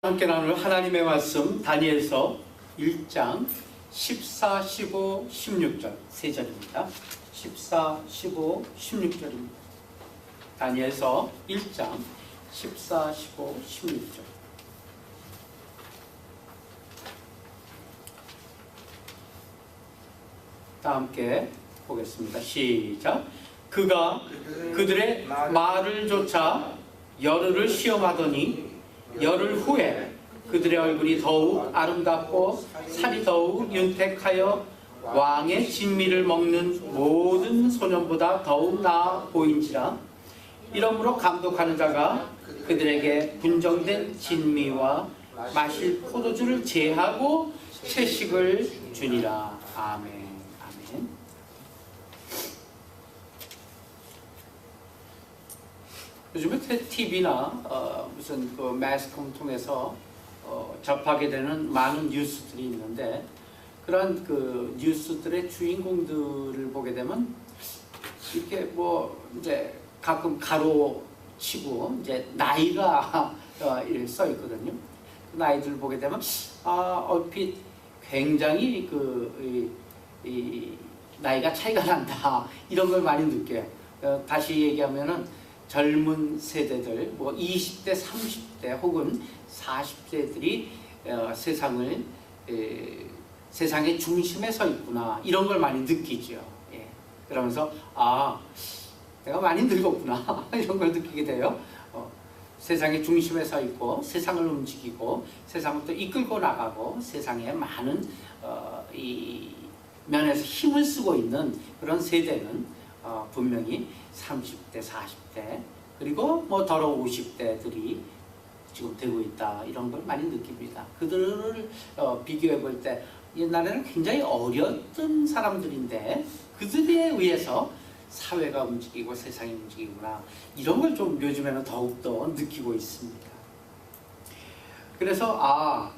함께 나눌 하나님의 말씀 다니엘서 1장 14, 15, 16절 세 절입니다. 14, 15, 16절입니다. 다니엘서 1장 14, 15, 16절. 다 함께 보겠습니다. 시작. 그가 그들의 말을 조차 열흘을 시험하더니 열흘 후에 그들의 얼굴이 더욱 아름답고 살이 더욱 윤택하여 왕의 진미를 먹는 모든 소년보다 더욱 나아 보인지라. 이러므로 감독하는 자가 그들에게 분정된 진미와 마실 포도주를 제하고 채식을 주니라. 아멘. 아멘. 요즘에 TV나 무슨 그 매스컴 통해서 접하게 되는 많은 뉴스들이 있는데, 그런 그 뉴스들의 주인공들을 보게 되면 이렇게 뭐 이제 가끔 가로치고 이제 나이가 써 있거든요. 그 나이들을 보게 되면 얼핏 굉장히 이 나이가 차이가 난다, 이런 걸 많이 느껴요. 다시 얘기하면은 젊은 세대들, 뭐 20대, 30대 혹은 40대들이 세상의 중심에 서 있구나, 이런 걸 많이 느끼죠. 예. 그러면서 내가 많이 늙었구나 이런 걸 느끼게 돼요. 세상의 중심에 서 있고 세상을 움직이고 세상을 또 이끌고 나가고 세상에 많은 이 면에서 힘을 쓰고 있는 그런 세대는 분명히 30대, 40대 그리고 뭐 더러 50대들이 지금 되고 있다, 이런 걸 많이 느낍니다. 그들을 비교해 볼 때 옛날에는 굉장히 어렸던 사람들인데 그들에 의해서 사회가 움직이고 세상이 움직이구나, 이런 걸 좀 요즘에는 더욱더 느끼고 있습니다. 그래서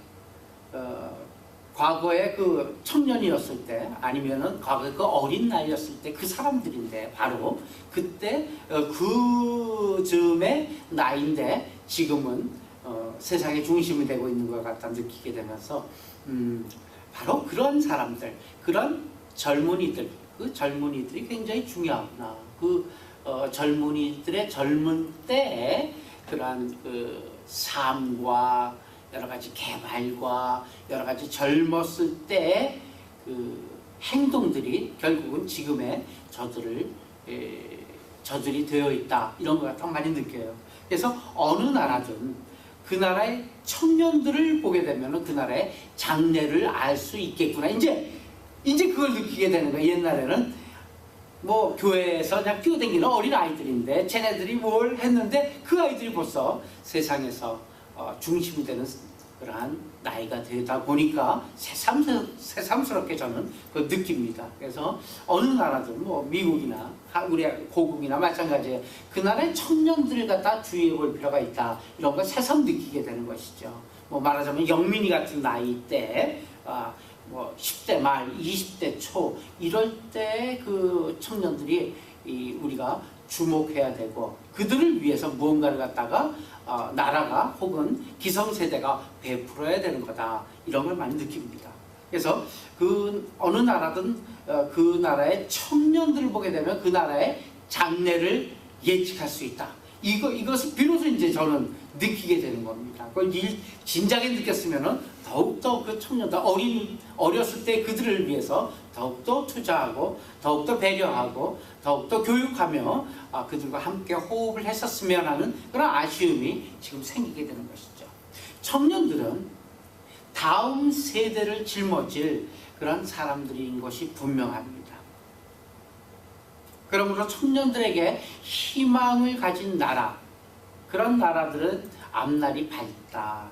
과거에 그 청년이었을 때, 아니면은 과거에 그 어린 나이였을 때 그 사람들인데, 바로 그때 그 즈음의 나이인데 지금은 세상의 중심이 되고 있는 것 같다 느끼게 되면서 바로 그런 사람들, 그런 젊은이들, 그 젊은이들이 굉장히 중요하구나. 그 젊은이들의 젊은 때에 그러한 그 삶과 여러 가지 개발과 여러 가지 젊었을 때의 그 행동들이 결국은 지금의 저들이 되어 있다, 이런 것 같아 많이 느껴요. 그래서 어느 나라든 그 나라의 청년들을 보게 되면 그 나라의 장래를 알 수 있겠구나, 이제 그걸 느끼게 되는 거예요. 옛날에는 뭐 교회에서 그냥 뛰어다니는 어린 아이들인데 쟤네들이 뭘 했는데 그 아이들이 벌써 세상에서 중심이 되는 그러한 나이가 되다 보니까 새삼스럽게 저는 그 느낍니다. 그래서 어느 나라든 뭐 미국이나 우리 고국이나 마찬가지예요. 그 나라의 청년들을 갖다 주의해 볼 필요가 있다, 이런 걸 새삼 느끼게 되는 것이죠. 뭐 말하자면 영민이 같은 나이 때 뭐 10대 말, 20대 초 이럴 때 그 청년들이 우리가 주목해야 되고 그들을 위해서 무언가를 갖다가 나라가 혹은 기성세대가 베풀어야 되는 거다, 이런 걸 많이 느낍니다. 그래서 그 어느 나라든 그 나라의 청년들을 보게 되면 그 나라의 장래를 예측할 수 있다. 이것을 비로소 이제 저는 느끼게 되는 겁니다. 그걸 진작에 느꼈으면은 더욱더 그 청년들, 어렸을 때 그들을 위해서 더욱더 투자하고 더욱더 배려하고 더욱더 교육하며 그들과 함께 호흡을 했었으면 하는 그런 아쉬움이 지금 생기게 되는 것이죠. 청년들은 다음 세대를 짊어질 그런 사람들인 것이 분명합니다. 그러므로 청년들에게 희망을 가진 나라, 그런 나라들은 앞날이 밝다.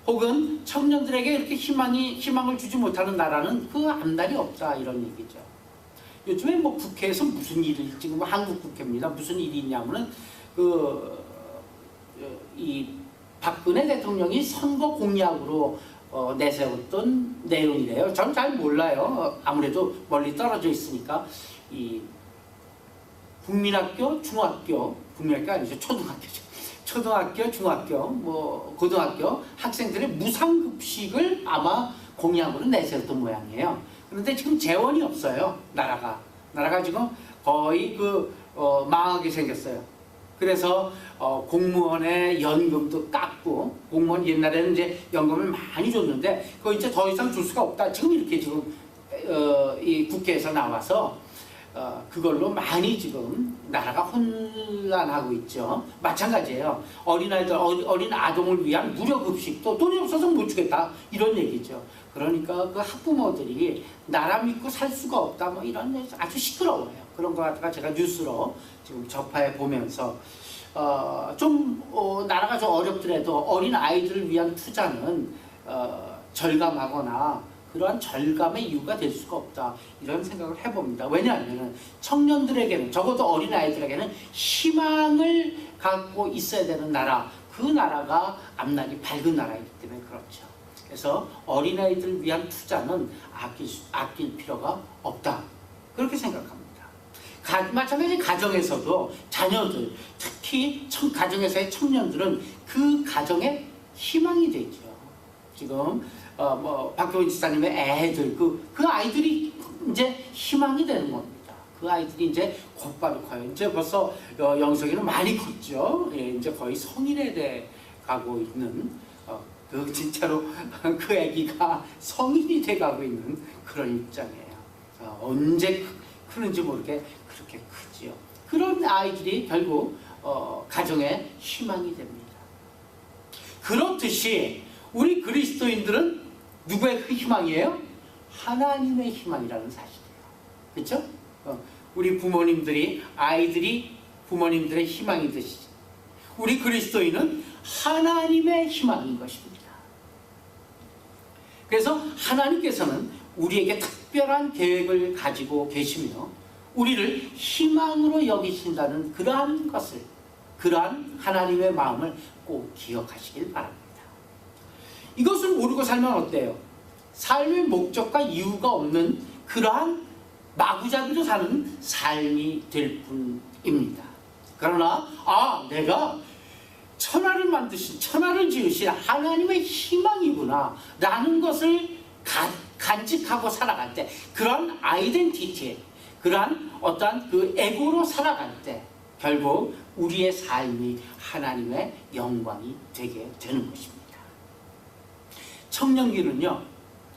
혹은 청년들에게 이렇게 희망을 주지 못하는 나라는 그 앞날이 없다, 이런 얘기죠. 요즘에 뭐 국회에서 무슨 일이, 지금 한국 국회입니다. 무슨 일이 있냐면은 이 박근혜 대통령이 선거 공약으로 내세웠던 내용이래요. 저는 잘 몰라요. 아무래도 멀리 떨어져 있으니까. 이 국민학교, 중학교, 국민학교 아니죠, 초등학교죠. 초등학교, 중학교, 뭐 고등학교 학생들의 무상급식을 아마 공약으로 내세웠던 모양이에요. 그런데 지금 재원이 없어요. 나라가 지금 거의 망하게 생겼어요. 그래서 공무원의 연금도 깎고, 공무원 옛날에는 이제 연금을 많이 줬는데 그거 이제 더 이상 줄 수가 없다. 지금 이렇게 지금 이 국회에서 나와서 그걸로 많이 지금 나라가 혼란하고 있죠. 마찬가지예요. 어린아이들, 어린 아동을 위한 무료급식도 돈이 없어서 못 주겠다, 이런 얘기죠. 그러니까 그 학부모들이 나라 믿고 살 수가 없다, 뭐 이런 아주 시끄러워요. 그런 거 갖다가 제가 뉴스로 지금 접해 보면서 나라가 좀 어렵더라도 어린 아이들을 위한 투자는 절감하거나 그러한 절감의 이유가 될 수가 없다, 이런 생각을 해봅니다. 왜냐하면 청년들에게는, 적어도 어린 아이들에게는 희망을 갖고 있어야 되는 나라, 그 나라가 앞날이 밝은 나라이기 때문에 그렇죠. 그래서 어린아이들을 위한 투자는 아낄 필요가 없다, 그렇게 생각합니다. 마찬가지 가정에서도 자녀들, 특히 가정에서의 청년들은 그 가정의 희망이 되죠. 지금 박효은 지사님의 애들, 그 아이들이 이제 희망이 되는 겁니다. 그 아이들이 이제 곧바로 커요. 이제 벌써 영석이는 많이 컸죠. 예, 이제 거의 성인에 대해 가고 있는, 진짜로 그 아기가 성인이 돼 가고 있는 그런 입장이에요. 언제 크는지 모르게 그렇게 크지요. 그런 아이들이 결국 가정의 희망이 됩니다. 그렇듯이 우리 그리스도인들은 누구의 희망이에요? 하나님의 희망이라는 사실이에요. 그렇죠? 우리 부모님들이, 아이들이 부모님들의 희망이듯이 우리 그리스도인은 하나님의 희망인 것입니다. 그래서 하나님께서는 우리에게 특별한 계획을 가지고 계시며 우리를 희망으로 여기신다는 그러한 하나님의 마음을 꼭 기억하시길 바랍니다. 이것을 모르고 살면 어때요? 삶의 목적과 이유가 없는 그러한 마구잡이로 사는 삶이 될 뿐입니다. 그러나 내가 천하를 지으신 하나님의 희망이구나 라는 것을 간직하고 살아갈 때, 그런 아이덴티티, 그러한 어떠한 그 에고로 살아갈 때 결국 우리의 삶이 하나님의 영광이 되게 되는 것입니다. 청년기는요,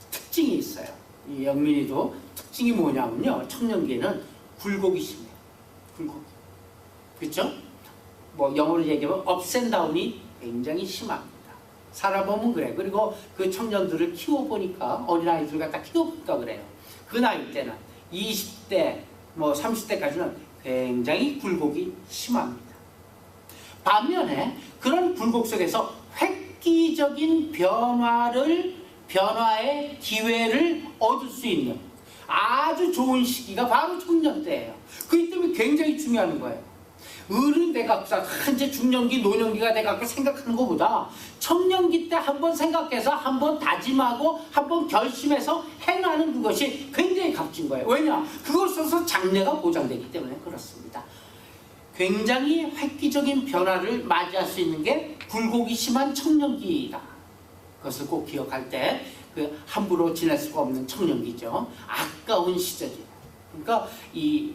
특징이 있어요. 이 영민이도 특징이 뭐냐면요, 청년기에는 굴곡이 심해요. 굴곡. 그렇죠? 뭐 영어로 얘기하면 ups and down이 굉장히 심합니다. 살아보면 그래. 그리고 그 청년들을 키워보니까, 어린아이들 갖다 키워보니까 그래요. 그 나이 때는 20대, 30대까지는 굉장히 굴곡이 심합니다. 반면에 그런 굴곡 속에서 획기적인 변화의 기회를 얻을 수 있는 아주 좋은 시기가 바로 청년 때예요. 그렇기 때문에 굉장히 중요한 거예요. 어른 돼갖고 이제 중년기, 노년기가 돼갖고 생각하는 것보다 청년기 때 한번 생각해서 한번 다짐하고 한번 결심해서 행하는 그것이 굉장히 값진 거예요. 왜냐? 그것으로서 장래가 보장되기 때문에 그렇습니다. 굉장히 획기적인 변화를 맞이할 수 있는 게 굴곡이 심한 청년기다. 그것을 꼭 기억할 때 함부로 지낼 수가 없는 청년기죠. 아까운 시절이에요. 그러니까 이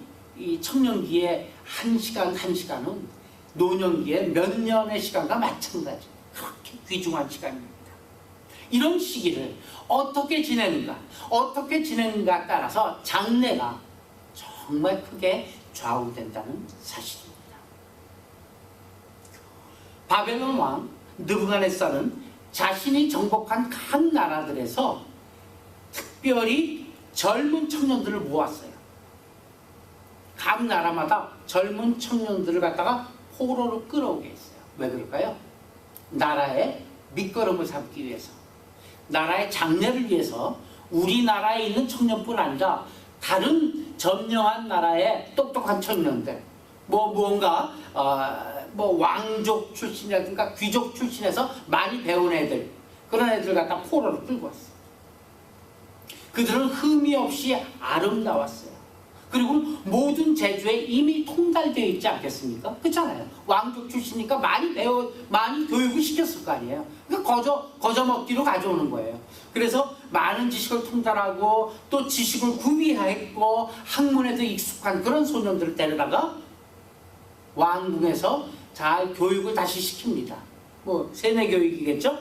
청년기의 한 시간은 노년기의 몇 년의 시간과 마찬가지. 그렇게 귀중한 시간입니다. 이런 시기를 어떻게 지내는가 따라서 장래가 정말 크게 좌우된다는 사실입니다. 바벨론 왕 느부갓네살은 자신이 정복한 각 나라들에서 특별히 젊은 청년들을 모았어요. 각 나라마다 젊은 청년들을 갖다가 포로로 끌어오게 했어요. 왜 그럴까요? 나라의 밑거름을 삼기 위해서, 나라의 장래를 위해서 우리나라에 있는 청년뿐 아니라 다른 점령한 나라의 똑똑한 청년들, 무언가 왕족 출신이라든가 귀족 출신에서 많이 배운 애들, 그런 애들 갖다 포로로 끌고 왔어요. 그들은 흠이 없이 아름다웠어요. 그리고 모든 제주에 이미 통달되어 있지 않겠습니까? 그렇잖아요. 왕족 출신이니까 많이 교육을 시켰을 거 아니에요. 그러니까 거저 먹기로 가져오는 거예요. 그래서 많은 지식을 통달하고 또 지식을 구비했고 학문에도 익숙한 그런 소년들을 데려다가 왕궁에서 잘 교육을 다시 시킵니다. 뭐 세뇌 교육이겠죠.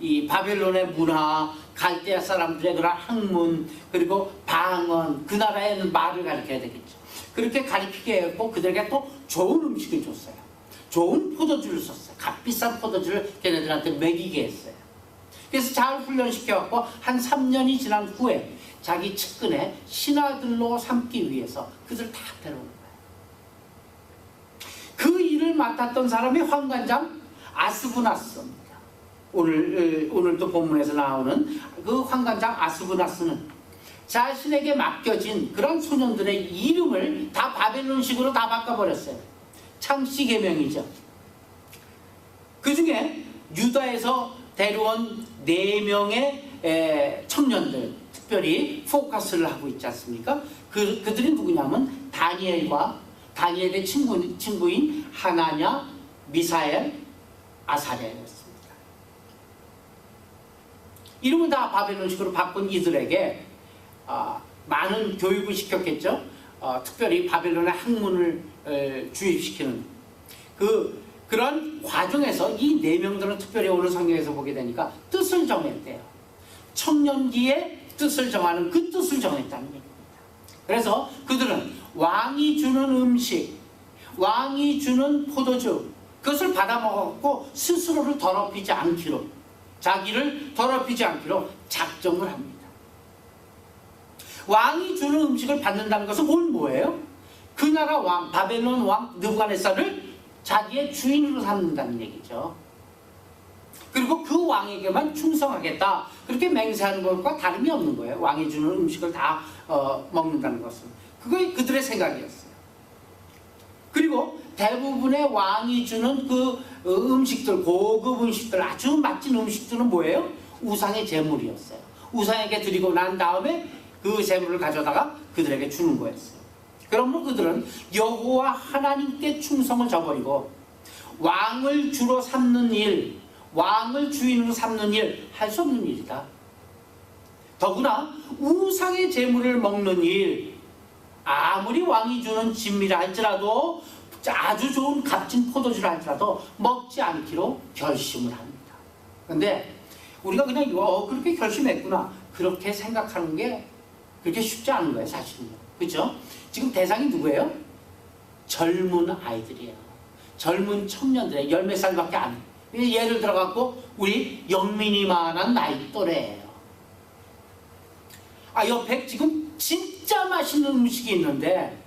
이 바벨론의 문화, 갈대아 사람들의 그런 학문, 그리고 방언, 그 나라에는 말을 가르쳐야 되겠죠. 그렇게 가르치게 했고 그들에게 또 좋은 음식을 줬어요. 좋은 포도주를 썼어요. 값비싼 포도주를 걔네들한테 먹이게 했어요. 그래서 잘 훈련시켜갖고 한 3년이 지난 후에 자기 측근에 신하들로 삼기 위해서 그들을 다 데려오는 거예요. 그 일을 맡았던 사람이 황관장 아스부나스입니다. 오늘도 본문에서 나오는 그 황관장 아스부나스는 자신에게 맡겨진 그런 소년들의 이름을 다 바벨론식으로 다 바꿔버렸어요. 창씨 계명이죠. 그 중에 유다에서 데려온 4명의 청년들, 특별히 포커스를 하고 있지 않습니까? 그들이 누구냐면 다니엘의 친구인 하나냐, 미사엘, 아사랴였습니다. 이름을 다 바벨론식으로 바꾼 이들에게 많은 교육을 시켰겠죠. 특별히 바벨론의 학문을 주입시키는 그런 과정에서 이 4명들은 특별히 오늘 성경에서 보게 되니까 뜻을 정했대요. 청년기에 뜻을 정하는 그 뜻을 정했다는 얘기입니다. 그래서 그들은 왕이 주는 음식, 왕이 주는 포도주, 그것을 받아먹었고 스스로를 더럽히지 않기로, 자기를 더럽히지 않기로 작정을 합니다. 왕이 주는 음식을 받는다는 것은 뭐예요? 그 나라 왕, 바벨론 왕 느부갓네살을 자기의 주인으로 삼는다는 얘기죠. 그리고 그 왕에게만 충성하겠다, 그렇게 맹세하는 것과 다름이 없는 거예요. 왕이 주는 음식을 다 먹는다는 것은. 그게 그들의 생각이었어요. 그리고 대부분의 왕이 주는 그 음식들, 고급 음식들, 아주 맛진 음식들은 뭐예요? 우상의 제물이었어요. 우상에게 드리고 난 다음에 그 제물을 가져다가 그들에게 주는 거였어요. 그러므로 그들은 여호와 하나님께 충성을 저버리고 왕을 주로 삼는 일, 왕을 주인으로 삼는 일, 할 수 없는 일이다. 더구나 우상의 제물을 먹는 일, 아무리 왕이 주는 진미라 할지라도, 아주 좋은 값진 포도주라 할지라도 먹지 않기로 결심을 합니다. 근데 우리가 그냥 그렇게 결심했구나, 그렇게 생각하는 게 그렇게 쉽지 않은 거예요, 사실은요. 그렇죠? 지금 대상이 누구예요? 젊은 아이들이에요. 젊은 청년들의 10몇 살밖에 안 해요. 예를 들어갖고 우리 영민이만한 나이 또래예요. 옆에 지금 진짜 맛있는 음식이 있는데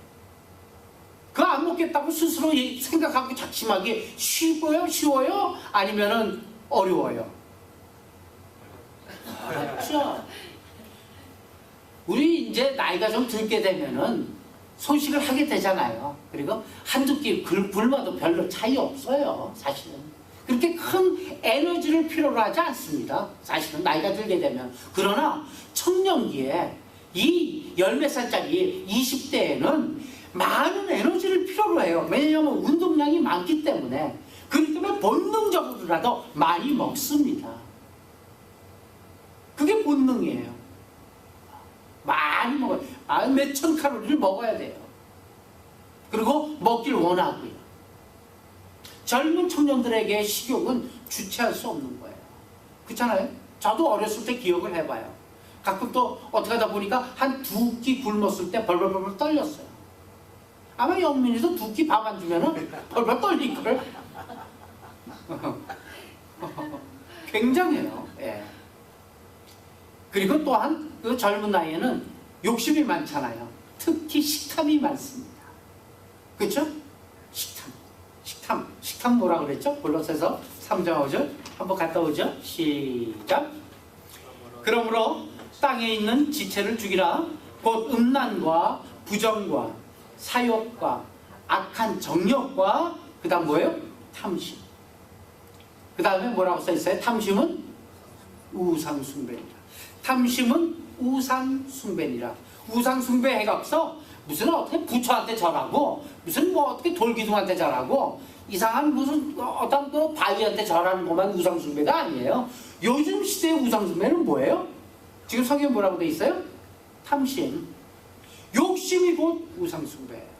그거 안 먹겠다고 스스로 생각하고 작심하기 쉬워요? 아니면은 어려워요? 어렵죠. 우리 이제 나이가 좀 들게 되면은 소식을 하게 되잖아요. 그리고 한두 끼 굶어도 별로 차이 없어요, 사실은. 그렇게 큰 에너지를 필요로 하지 않습니다, 사실은 나이가 들게 되면. 그러나 청년기에 이 10몇 살짜리 20대에는 많은 에너지를 필요로 해요. 왜냐하면 운동량이 많기 때문에. 그렇기 때문에 본능적으로라도 많이 먹습니다. 그게 본능이에요. 많이 먹어요. 몇천 칼로리를 먹어야 돼요. 그리고 먹길 원하고요. 젊은 청년들에게 식욕은 주체할 수 없는 거예요. 그렇잖아요? 저도 어렸을 때 기억을 해봐요. 가끔 또 어떻게 하다 보니까 한 2끼 굶었을 때 벌벌벌 떨렸어요. 아마 영민이도 2끼 밥 안 주면은 벌벌 떨릴걸? 굉장해요. 예. 그리고 또한 그 젊은 나이에는 욕심이 많잖아요. 특히 식탐이 많습니다. 그렇죠? 식탐 뭐라 그랬죠? 골로새서 3장 5절 한번 갔다 오죠? 시작. 그러므로 땅에 있는 지체를 죽이라. 곧 음란과 부정과 사욕과 악한 정욕과 그 다음 뭐예요? 탐심. 그 다음에 뭐라고 써있어요? 탐심은 우상숭배니라. 탐심은 우상숭배니라. 우상숭배 해가 없어 무슨 어떻게 부처한테 절하고 무슨 뭐 어떻게 돌기둥한테 절하고 이상한 무슨 어떤 그 바위한테 절하는 것만 우상숭배가 아니에요. 요즘 시대의 우상숭배는 뭐예요? 지금 성경에 뭐라고 돼 있어요? 탐심, 욕심이 곧 우상숭배예요.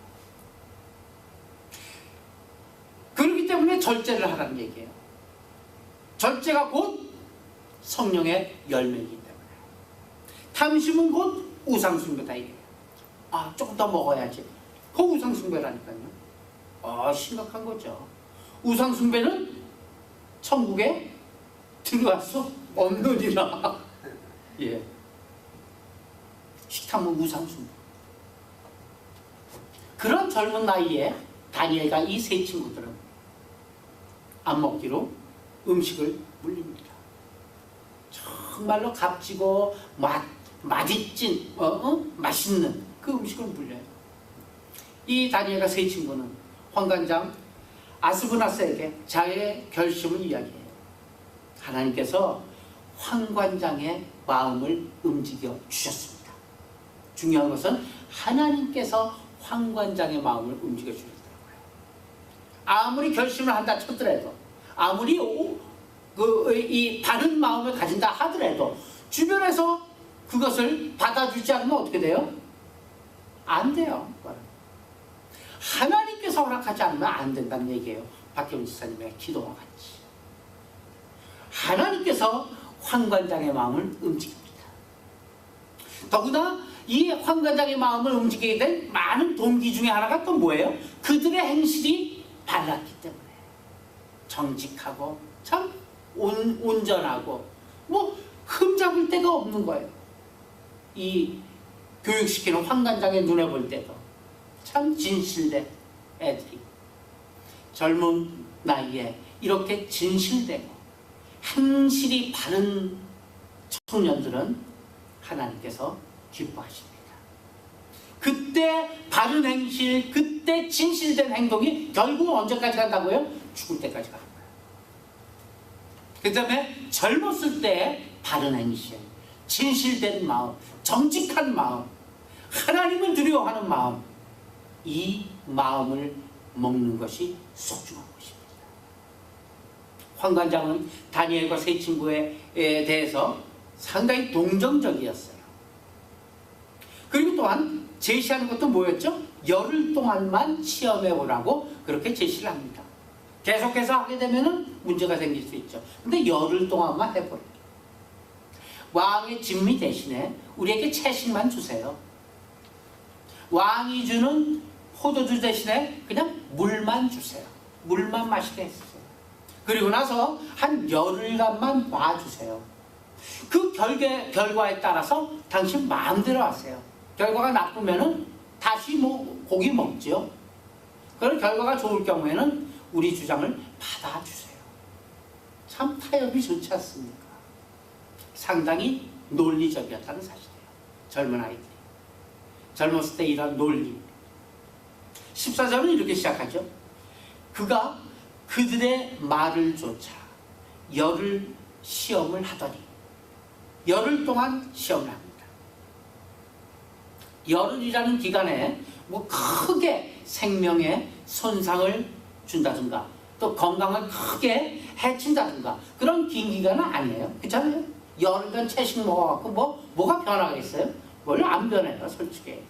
그렇기 때문에 절제를 하라는 얘기예요. 절제가 곧 성령의 열매이기 때문에. 탐심은 곧 우상숭배다 이게. 아, 조금 더 먹어야지. 그 우상숭배라니까요. 심각한 거죠. 우상숭배는 천국에 들어갈 수 없느니라. 예. 식탐은 우상숭배. 그런 젊은 나이에 다니엘과 이 세 친구들은 안 먹기로 음식을 물립니다. 정말로 값지고 맛있진 맛있는 그 음식을 물려요. 이 다니엘과 세 친구는 환관장 아스브나스에게 자기의 결심을 이야기해요. 하나님께서 환관장의 마음을 움직여 주셨습니다. 중요한 것은 하나님께서 환관장의 마음을 움직여 주셨더라고요. 아무리 결심을 한다 쳤더라도, 아무리 이 바른 마음을 가진다 하더라도 주변에서 그것을 받아주지 않으면 어떻게 돼요? 안 돼요. 하나님께서 허락하지 않으면 안 된다는 얘기예요. 박혜훈 지사님의 기도와 같이. 하나님께서 환관장의 마음을 움직입니다. 더구나 이 환관장의 마음을 움직이게 된 많은 동기 중에 하나가 또 뭐예요? 그들의 행실이 발랐기 때문에. 정직하고 참 온전하고 뭐 흠잡을 데가 없는 거예요. 이 교육시키는 환관장의 눈에 볼 때도 참 진실된 애들이 젊은 나이에 이렇게 진실되고 행실이 바른 청년들은 하나님께서 기뻐하십니다. 그때 바른 행실, 그때 진실된 행동이 결국 언제까지 간다고요? 죽을 때까지 가는 거예요. 그 다음에 젊었을 때 바른 행실, 진실된 마음, 정직한 마음, 하나님을 두려워하는 마음, 이 마음을 먹는 것이 소중한 것입니다. 환관장은 다니엘과 세 친구에 대해서 상당히 동정적이었어요. 그리고 또한 제시하는 것도 뭐였죠? 열흘 동안만 시험해보라고 그렇게 제시를 합니다. 계속해서 하게 되면 문제가 생길 수 있죠. 근데 열흘 동안만 해보래요. 왕의 진미 대신에 우리에게 채식만 주세요. 왕이 주는 포도주 대신에 그냥 물만 주세요. 물만 마시게 해주세요. 그리고 나서 한 열흘간만 봐주세요. 그 결과에 따라서 당신 마음대로 하세요. 결과가 나쁘면은 다시 고기 먹죠. 그런 결과가 좋을 경우에는 우리 주장을 받아주세요. 참 타협이 좋지 않습니까? 상당히 논리적이었다는 사실이에요. 젊은 아이들이. 젊었을 때 이런 논리. 14절은 이렇게 시작하죠. 그가 그들의 말을 조차 열흘 시험을 하더니 열흘 동안 시험을 합니다. 열흘이라는 기간에 뭐 크게 생명에 손상을 준다든가 또 건강을 크게 해친다든가 그런 긴 기간은 아니에요. 그렇잖아요. 열흘간 채식 먹어갖고 뭐가 변하겠어요? 원래 안 변해요, 솔직히.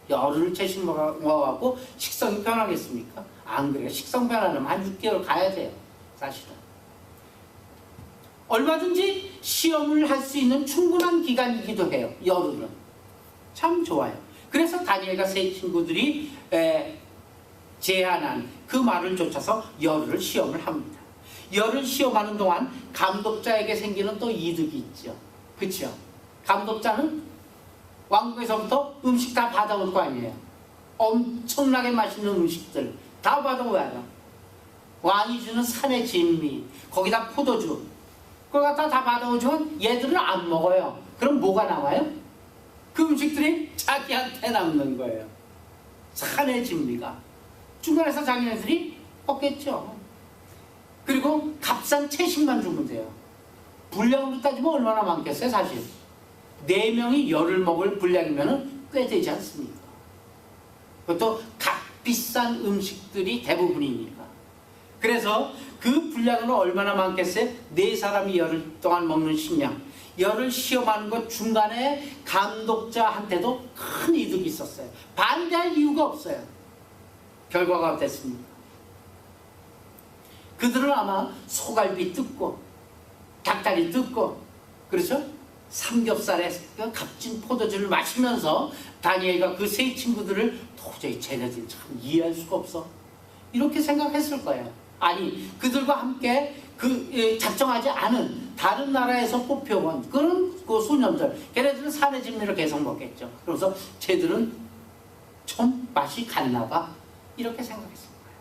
열흘 채식 먹어갖고 식성이 변하겠습니까? 안 그래요. 식성 변하려면 한 6개월 가야 돼요, 사실은. 얼마든지 시험을 할 수 있는 충분한 기간이기도 해요, 열흘은. 참 좋아요. 그래서 다니엘과 세 친구들이 제안한 그 말을 쫓아서 열흘을 시험을 합니다. 열흘 시험하는 동안 감독자에게 생기는 또 이득이 있죠. 그렇죠? 감독자는 왕국에서부터 음식 다 받아올 거 아니에요. 엄청나게 맛있는 음식들 다 받아와요. 왕이 주는 산의 진미, 거기다 포도주, 그걸 갖다 다 받아오지만 얘들은 안 먹어요. 그럼 뭐가 나와요? 그 음식들이 자기한테 남는 거예요. 산의 진미가. 중간에서 자기네들이 먹겠죠. 그리고 값싼 채식만 주면 돼요. 분량으로 따지면 얼마나 많겠어요, 사실. 4명이 열을 먹을 분량이면 꽤 되지 않습니까? 그것도 값비싼 음식들이 대부분이니까. 그래서 그 분량은 얼마나 많겠어요? 4사람이 열흘 동안 먹는 식량. 열을 시험하는 것 중간에 감독자한테도 큰 이득이 있었어요. 반대할 이유가 없어요. 결과가 어땠습니까? 그들은 아마 소갈비 뜯고 닭다리 뜯고, 그렇죠? 삼겹살에 그 값진 포도주를 마시면서 다니엘과 그 세 친구들을 도저히 쟤네들 참 이해할 수가 없어, 이렇게 생각했을 거예요. 아니, 그들과 함께 작정하지 않은 다른 나라에서 뽑혀온 그런 그 소년들, 걔네들은 산의 진미를 계속 먹겠죠. 그래서 쟤들은 좀 맛이 갔나 봐, 이렇게 생각했을 거예요.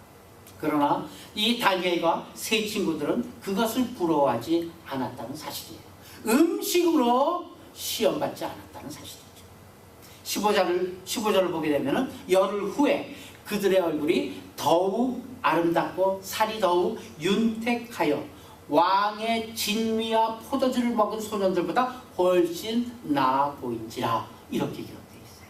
그러나 이 다니엘과 세 친구들은 그것을 부러워하지 않았다는 사실이에요. 음식으로 시험받지 않았다는 사실이죠. 15절을 보게 되면 열흘 후에 그들의 얼굴이 더욱 아름답고 살이 더욱 윤택하여 왕의 진미와 포도주를 먹은 소년들보다 훨씬 나아 보인지라, 이렇게 기록되어 있어요.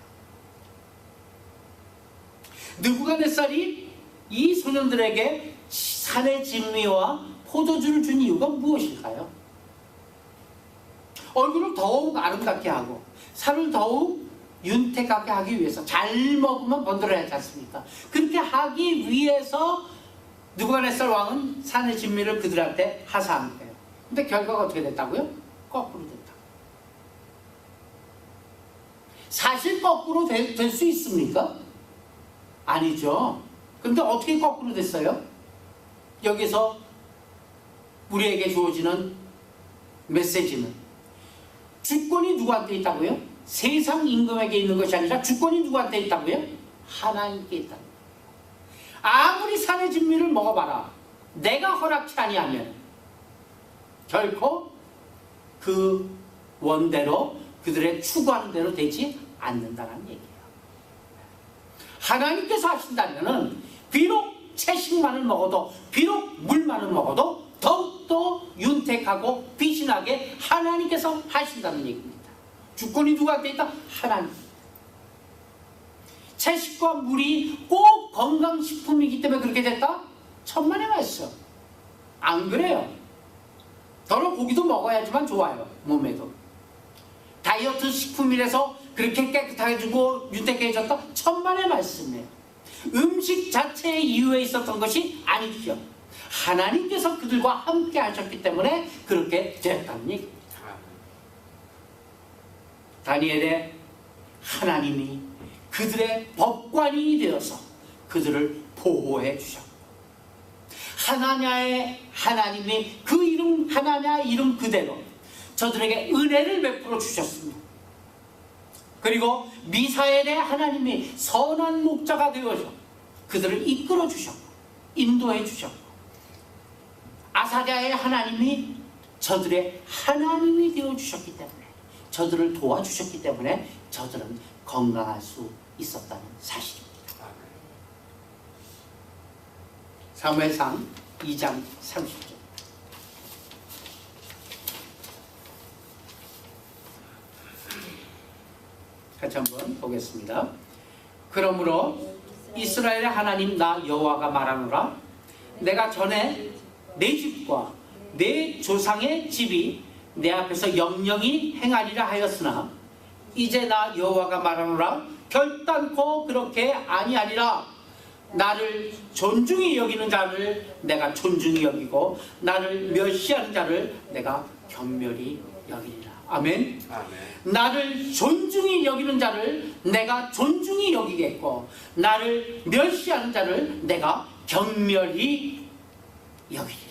느부갓네살이 이 소년들에게 산의 진미와 포도주를 준 이유가 무엇일까요? 얼굴을 더욱 아름답게 하고 살을 더욱 윤택하게 하기 위해서, 잘 먹으면 번들어야 하지 않습니까? 그렇게 하기 위해서 느부갓네살 왕은 산의 진미를 그들한테 하사한 거예요. 근데 결과가 어떻게 됐다고요? 거꾸로 됐다. 사실 거꾸로 될 수 있습니까? 아니죠. 근데 어떻게 거꾸로 됐어요? 여기서 우리에게 주어지는 메시지는, 주권이 누구한테 있다고요? 세상 임금에게 있는 것이 아니라 주권이 누구한테 있다고요? 하나님께 있다는 거예요. 아무리 산의 진미를 먹어봐라, 내가 허락치 아니하면 결코 그 원대로, 그들의 추구하는 대로 되지 않는다는 얘기예요. 하나님께서 하신다면 비록 채식만을 먹어도, 비록 물만을 먹어도 더욱더 윤택하고 비신하게 하나님께서 하신다는 얘기입니다. 주권이 누구한테 있다? 하나님. 채식과 물이 꼭 건강식품이기 때문에 그렇게 됐다? 천만의 말씀. 안 그래요. 더러 고기도 먹어야지만 좋아요, 몸에도. 다이어트 식품이라서 그렇게 깨끗하게 주고 윤택해졌다? 천만의 말씀이에요. 음식 자체의 이유에 있었던 것이 아니죠. 하나님께서 그들과 함께 하셨기 때문에 그렇게 되었다는 얘기입니다. 다니엘의 하나님이 그들의 법관이 되어서 그들을 보호해 주셨고, 하나냐의 하나님이 그 이름, 하나냐 이름 그대로 저들에게 은혜를 베풀어 주셨습니다. 그리고 미사엘의 하나님이 선한 목자가 되어서 그들을 이끌어 주셨고 인도해 주셨고, 아사랴의 하나님이 저들의 하나님이 되어 주셨기 때문에, 저들을 도와주셨기 때문에 저들은 건강할 수 있었다는 사실입니다. 사무엘상 2장 30절. 같이 한번 보겠습니다. 그러므로 이스라엘의 하나님 나 여호와가 말하노라, 내가 전에 내 집과 내 조상의 집이 내 앞에서 영영이 행하리라 하였으나 이제 나 여호와가 말하노라, 결단코 그렇게 아니하리라. 나를 존중히 여기는 자를 내가 존중히 여기고 나를 멸시하는 자를 내가 경멸히 여기리라. 아멘. 아멘. 나를 존중히 여기는 자를 내가 존중히 여기겠고 나를 멸시하는 자를 내가 경멸히 여기리라.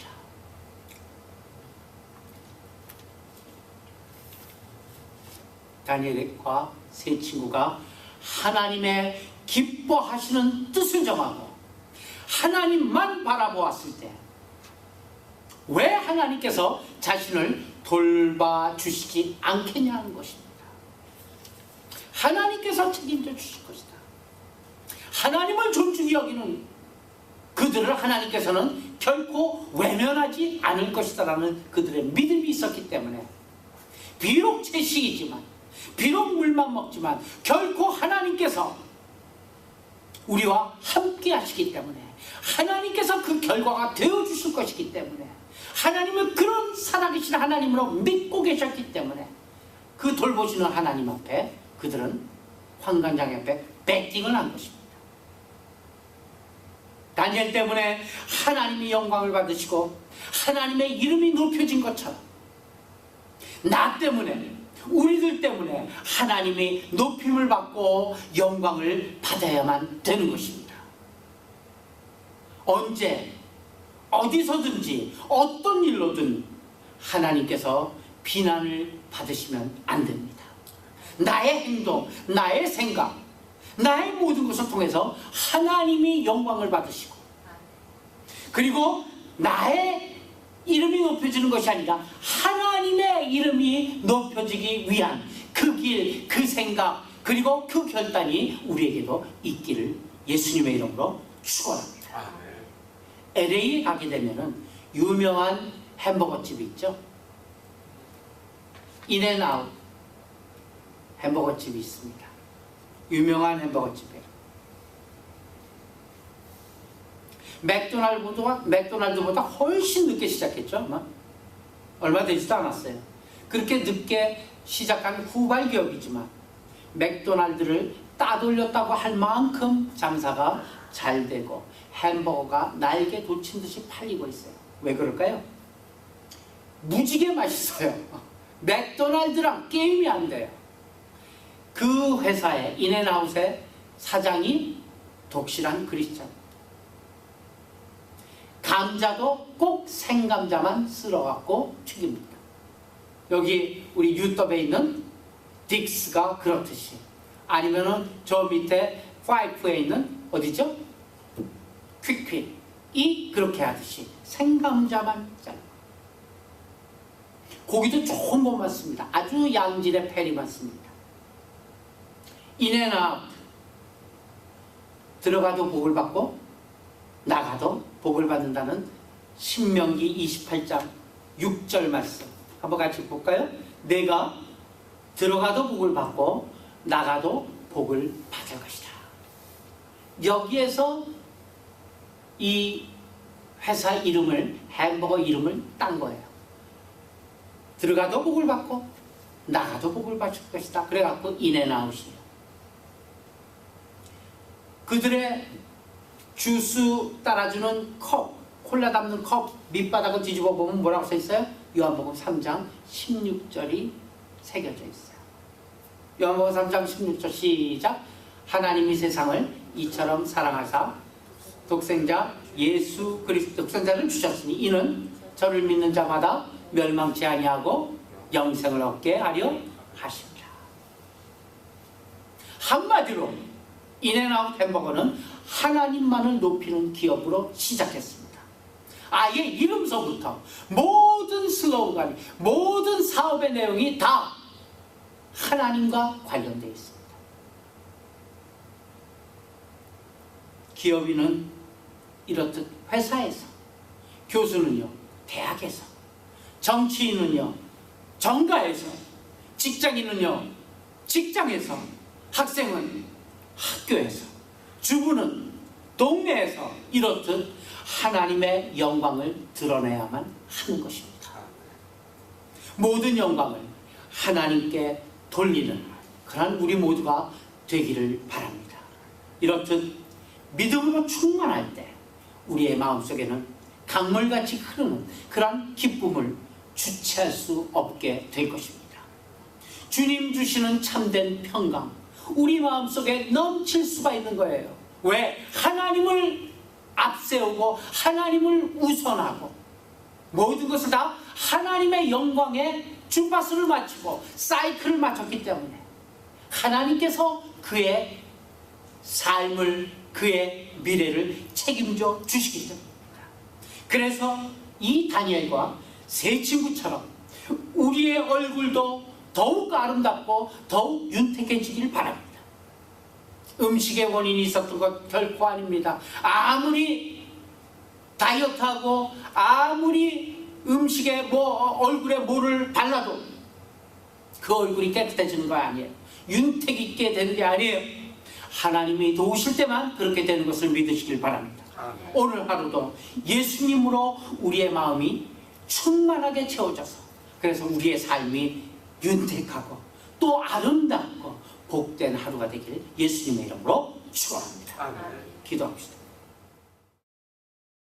다니엘과 세 친구가 하나님의 기뻐하시는 뜻을 정하고 하나님만 바라보았을 때 왜 하나님께서 자신을 돌봐주시지 않겠냐는 것입니다. 하나님께서 책임져 주실 것이다. 하나님을 존중히 여기는 그들을 하나님께서는 결코 외면하지 않을 것이다 라는 그들의 믿음이 있었기 때문에 비록 채식이지만, 비록 물만 먹지만 결코 하나님께서 우리와 함께 하시기 때문에, 하나님께서 그 결과가 되어주실 것이기 때문에, 하나님은 그런 살아계신 하나님으로 믿고 계셨기 때문에 그 돌보시는 하나님 앞에 그들은 환관장 앞에 베팅을 한 것입니다. 다니엘 때문에 하나님이 영광을 받으시고 하나님의 이름이 높여진 것처럼 나 때문에, 우리들 때문에 하나님이 높임을 받고 영광을 받아야만 되는 것입니다. 언제 어디서든지 어떤 일로든 하나님께서 비난을 받으시면 안 됩니다. 나의 행동, 나의 생각, 나의 모든 것을 통해서 하나님이 영광을 받으시고, 그리고 나의 이름이 높여지는 것이 아니라 하나님의 이름이 높여지기 위한 그 길, 그 생각, 그리고 그 결단이 우리에게도 있기를 예수님의 이름으로 축원합니다. LA에 가게 되면은 유명한 햄버거 집이 있죠. 인앤아웃 햄버거 집이 있습니다. 유명한 햄버거 집이에요. 맥도날드보다 훨씬 늦게 시작했죠. 아마 얼마 되지도 않았어요. 그렇게 늦게 시작한 후발 기업이지만 맥도날드를 따돌렸다고 할 만큼 장사가 잘 되고 햄버거가 날개 돋친 듯이 팔리고 있어요. 왜 그럴까요? 무지개 맛있어요. 맥도날드랑 게임이 안 돼요. 그 회사의 인앤아웃의 사장이 독실한 크리스찬. 감자도 꼭 생감자만 쓸어갖고 튀깁니다. 여기 우리 유럽에 있는 딕스가 그렇듯이, 아니면은 저 밑에 파이프에 있는 어디죠? 퀵퀵이 그렇게 하듯이 생감자만 잘라. 고기도 좋은 것 많습니다. 아주 양질의 펠이 많습니다. 인앤아웃 들어가도 복을 받고 나가도 복을 받는다는 신명기 28장 6절 말씀 한번 같이 볼까요? 내가 들어가도 복을 받고 나가도 복을 받을 것이다. 여기에서 이 회사 이름을, 햄버거 이름을 딴 거예요. 들어가도 복을 받고 나가도 복을 받을 것이다. 그래갖고 인앤아웃이에요. 그들의 주스 따라주는 컵, 콜라 담는 컵 밑바닥을 뒤집어 보면 뭐라고 써 있어요? 요한복음 3장 16절이 새겨져 있어요. 요한복음 3장 16절 시작. 하나님이 세상을 이처럼 사랑하사 독생자 예수 그리스도 독생자를 주셨으니 이는 저를 믿는 자마다 멸망치 아니하고 영생을 얻게 하려 하십니다. 한마디로 인앤아웃 햄버거는 하나님만을 높이는 기업으로 시작했습니다. 아예 이름서부터 모든 슬로건이, 모든 사업의 내용이 다 하나님과 관련되어 있습니다. 기업인은 이렇듯 회사에서, 교수는요 대학에서, 정치인은요 정가에서, 직장인은요 직장에서, 학생은 학교에서, 주부는 동네에서 이렇듯 하나님의 영광을 드러내야만 하는 것입니다. 모든 영광을 하나님께 돌리는 그런 우리 모두가 되기를 바랍니다. 이렇듯 믿음으로 충만할 때 우리의 마음속에는 강물같이 흐르는 그런 기쁨을 주체할 수 없게 될 것입니다. 주님 주시는 참된 평강, 우리 마음속에 넘칠 수가 있는 거예요. 왜? 하나님을 앞세우고 하나님을 우선하고 모든 것을 다 하나님의 영광에 주파수를 맞추고 사이클을 맞췄기 때문에 하나님께서 그의 삶을, 그의 미래를 책임져 주시기 때문입니다. 그래서 이 다니엘과 세 친구처럼 우리의 얼굴도 더욱 아름답고 더욱 윤택해지길 바랍니다. 음식의 원인이 있었던 것 결코 아닙니다. 아무리 다이어트하고 아무리 음식에 얼굴에 뭐를 발라도 그 얼굴이 깨끗해지는 거 아니에요. 윤택 있게 되는 게 아니에요. 하나님이 도우실 때만 그렇게 되는 것을 믿으시길 바랍니다. 오늘 하루도 예수님으로 우리의 마음이 충만하게 채워져서 그래서 우리의 삶이 윤택하고 또 아름답고 복된 하루가 되기를 예수님의 이름으로 축원합니다. 기도합시다.